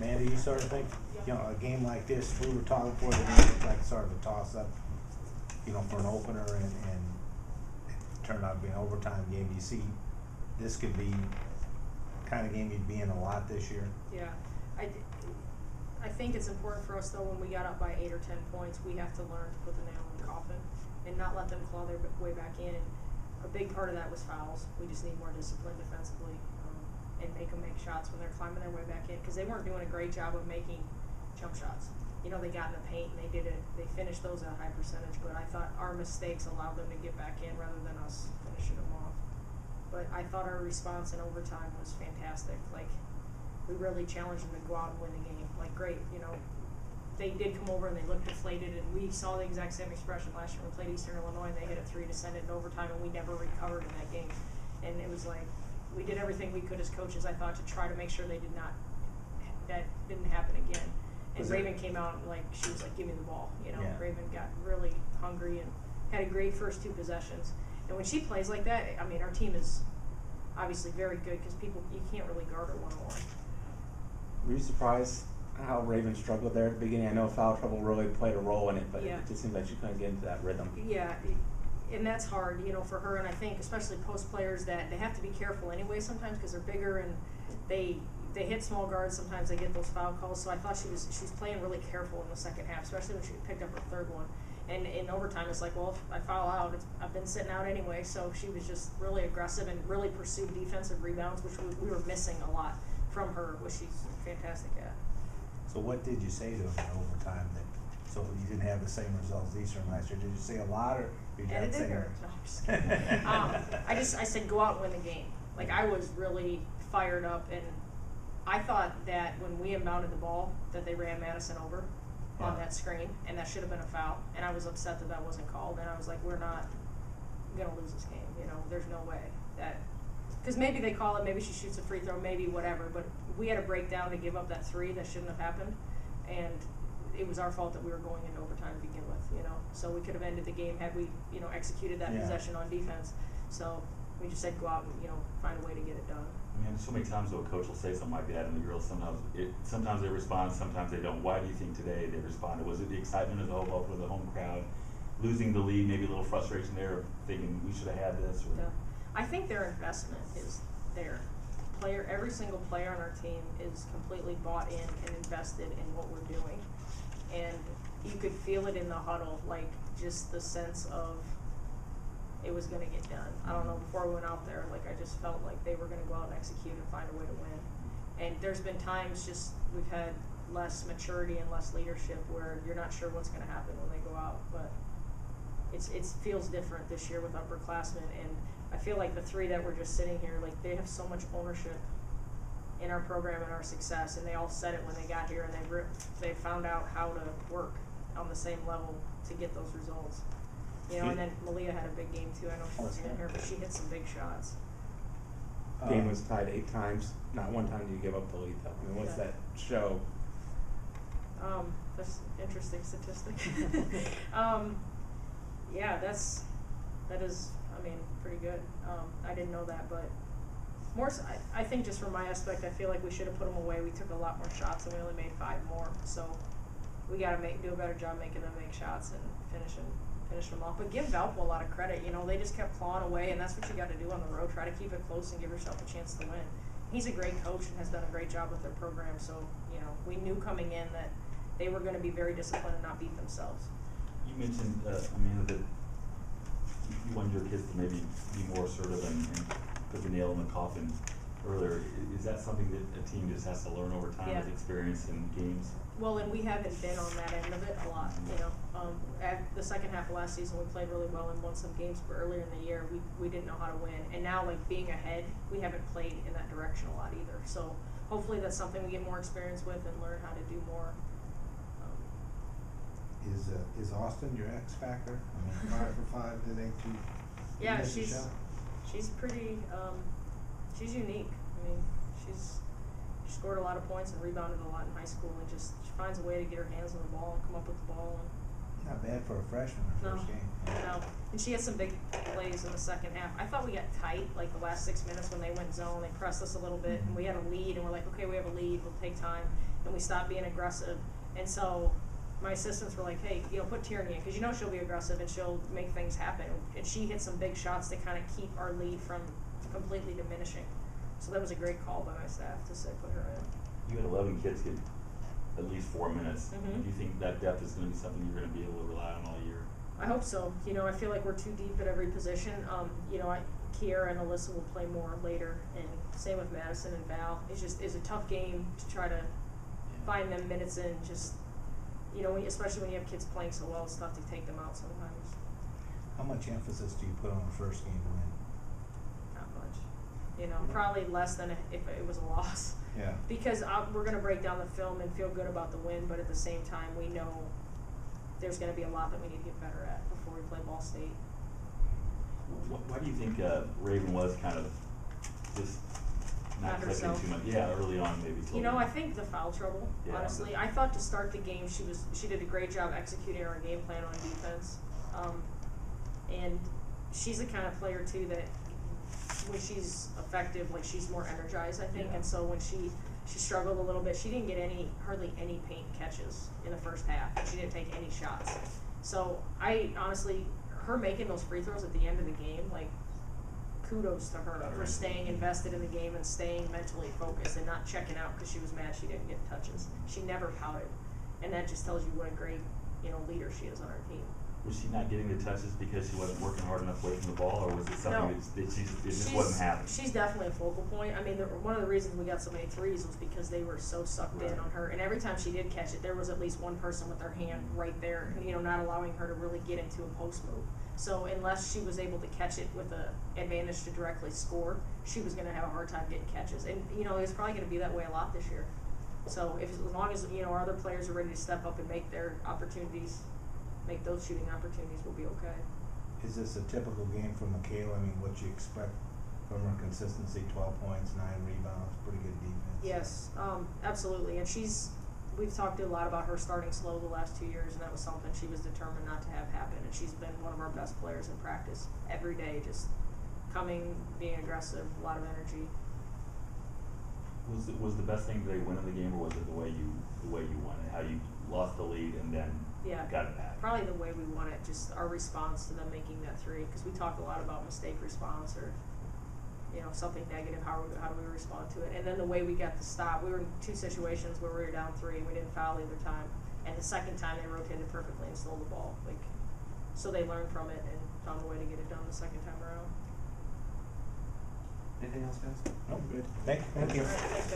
Amanda, you sort of think, you know, a game like this, we were talking before the game, looked like sort of a toss-up, you know, for an opener, and it turned out to be an overtime game. Do you see this could be kind of game you'd be in a lot this year? Yeah, I think it's important for us though, when we got up by 8 or 10 points, we have to learn to put the nail in the coffin and not let them claw their way back in. And a big part of that was fouls. We just need more discipline defensively, and make them make shots when they're climbing their way back in, because they weren't doing a great job of making jump shots. You know, they got in the paint and they finished those at a high percentage, but I thought our mistakes allowed them to get back in rather than us finishing them off. But I thought our response in overtime was fantastic. Like, we really challenged them to go out and win the game. Like, great, you know, they did come over and they looked deflated, and we saw the exact same expression last year when we played Eastern Illinois, and they hit a 3 to send it in overtime, and we never recovered in that game. And it was like, we did everything we could as coaches, I thought, to try to make sure that didn't happen again. And Raven came out and she was like, give me the ball. You know, yeah. Raven got really hungry and had a great first 2 possessions. And when she plays like that, I mean, our team is obviously very good, because you can't really guard her one-on-one. Were you surprised how Raven struggled there at the beginning? I know foul trouble really played a role in it, but yeah. It just seemed like she couldn't get into that rhythm. Yeah, and that's hard, you know, for her. And I think especially post players, that they have to be careful anyway sometimes, because they're bigger and they hit small guards. Sometimes they get those foul calls. So I thought she was playing really careful in the second half, especially when she picked up her 3rd one. And in overtime, it's like, well, if I foul out, I've been sitting out anyway. So she was just really aggressive and really pursued defensive rebounds, which we were missing a lot from her, which she's fantastic at. So what did you say to him in overtime so you didn't have the same results as Eastern last year? Did you say a lot, or you didn't say her? No, I'm just kidding. I said go out and win the game. Like, I was really fired up, and I thought that when we inbounded the ball that they ran Madison over on that screen, and that should have been a foul, and I was upset that wasn't called, and I was like, we're not going to lose this game. You know, there's no way that, because maybe they call it, maybe she shoots a free throw, maybe whatever, but we had a breakdown to give up that 3 that shouldn't have happened, and it was our fault that we were going into overtime to begin with, you know. So we could have ended the game had we, you know, executed that possession on defense. So we just said go out and, you know, find a way to get it done. I mean, so many times though, a coach will say something like that, and the girls sometimes they respond, sometimes they don't. Why do you think today they responded? Was it the excitement of the hope for the home crowd, losing the lead, maybe a little frustration there, of thinking we should have had this? Or? Yeah. I think their investment is there. Every single player on our team is completely bought in and invested in what we're doing, and you could feel it in the huddle, like just the sense of it was going to get done. I don't know, before we went out there, like I just felt like they were going to go out and execute and find a way to win. And there's been times just we've had less maturity and less leadership where you're not sure what's going to happen when they go out, but it feels different this year with upperclassmen, and I feel like the 3 that were just sitting here, like they have so much ownership in our program and our success, and they all said it when they got here, and they found out how to work on the same level to get those results. You know, and then Malia had a big game too. I know she wasn't in here, but she hit some big shots. Game was tied 8 times. Not one time did you give up the lead, though. I mean, what's that show? That's an interesting statistic. Yeah, that is, I mean, pretty good. I didn't know that, but more so, I think just from my aspect, I feel like we should have put them away. We took a lot more shots, and we only made 5 more. So we got to do a better job making them make shots and finish them off. But give Valpo a lot of credit. You know, they just kept clawing away, and that's what you got to do on the road. Try to keep it close and give yourself a chance to win. He's a great coach and has done a great job with their program. So, you know, we knew coming in that they were going to be very disciplined and not beat themselves. You mentioned, Amanda, that you wanted your kids to maybe be more assertive and put the nail in the coffin earlier. Is that something that a team just has to learn over time with experience in games? Well, and we haven't been on that end of it a lot. You know, at the second half of last season, we played really well and won some games, but earlier in the year, we didn't know how to win. And now, like, being ahead, we haven't played in that direction a lot either. So hopefully that's something we get more experience with and learn how to do more. Is Austin your X factor? I mean, 5 for 5 today too. Yeah, she's pretty. She's unique. I mean, she scored a lot of points and rebounded a lot in high school, and she finds a way to get her hands on the ball and come up with the ball. And not bad for a freshman, her first game. No, and she had some big plays in the second half. I thought we got tight, like the last 6 minutes when they went zone. They pressed us a little bit, and we had a lead, and we're like, okay, we have a lead, we'll take time. and we stopped being aggressive. And so my assistants were like, hey, you know, put Tierney in, because you know she'll be aggressive and she'll make things happen. And she hit some big shots to kind of keep our lead from completely diminishing. So that was a great call by my staff to say put her in. You had 11 kids get at least 4 minutes. Mhm. Do you think that depth is going to be something you're going to be able to rely on all year? I hope so. You know, I feel like we're too deep at every position. You know, Kiera and Alyssa will play more later, and same with Madison and Val. It's a tough game to try to find them minutes in. Just, you know, especially when you have kids playing so well, it's tough to take them out sometimes. How much emphasis do you put on the first game to win? Not much. You know, probably less than if it was a loss. Yeah. Because we're going to break down the film and feel good about the win, but at the same time, we know there's going to be a lot that we need to get better at before we play Ball State. Why do you think Raven was kind of just not clicking herself. too much? Yeah, early on maybe. You know, I think the foul trouble, Yeah. honestly. I thought to start the game she did a great job executing our game plan on defense. And she's the kind of player too that when she's effective, like she's more energized, I think. Yeah. And so when she struggled a little bit, she didn't get hardly any paint catches in the first half. She didn't take any shots. So I honestly, her making those free throws at the end of the game, like, kudos to her for staying invested in the game and staying mentally focused and not checking out because she was mad she didn't get touches. She never pouted, and that just tells you what a great, you know, leader she is on our team. Was she not getting the touches because she wasn't working hard enough away from the ball, or was it something No. that it just wasn't happening? She's definitely a focal point. I mean, one of the reasons we got so many threes was because they were so sucked in Right. on her. And every time she did catch it, there was at least one person with their hand right there, you know, not allowing her to really get into a post move. So unless she was able to catch it with an advantage to directly score, she was going to have a hard time getting catches. And, you know, it's probably going to be that way a lot this year. So as long as, you know, our other players are ready to step up and make their opportunities, make those shooting opportunities, we'll be okay. Is this a typical game for Michaela? I mean, what you expect from her consistency, 12 points, 9 rebounds, pretty good defense. Yes, absolutely. And we've talked a lot about her starting slow the last 2 years, and that was something she was determined not to have happen. And she's been one of our best players in practice every day, just coming, being aggressive, a lot of energy. Was the best thing they win in the game, or was it the way you won it? How you lost the lead and then got it back? Probably the way we won it, just our response to them making that three, because we talk a lot about mistake response or, you know, something negative, how do we respond to it. And then the way we got the stop, we were in 2 situations where we were down 3 and we didn't foul either time. And the second time they rotated perfectly and stole the ball. So they learned from it and found a way to get it done the second time around. Anything else, guys? No, good. Thank you. All right, thanks.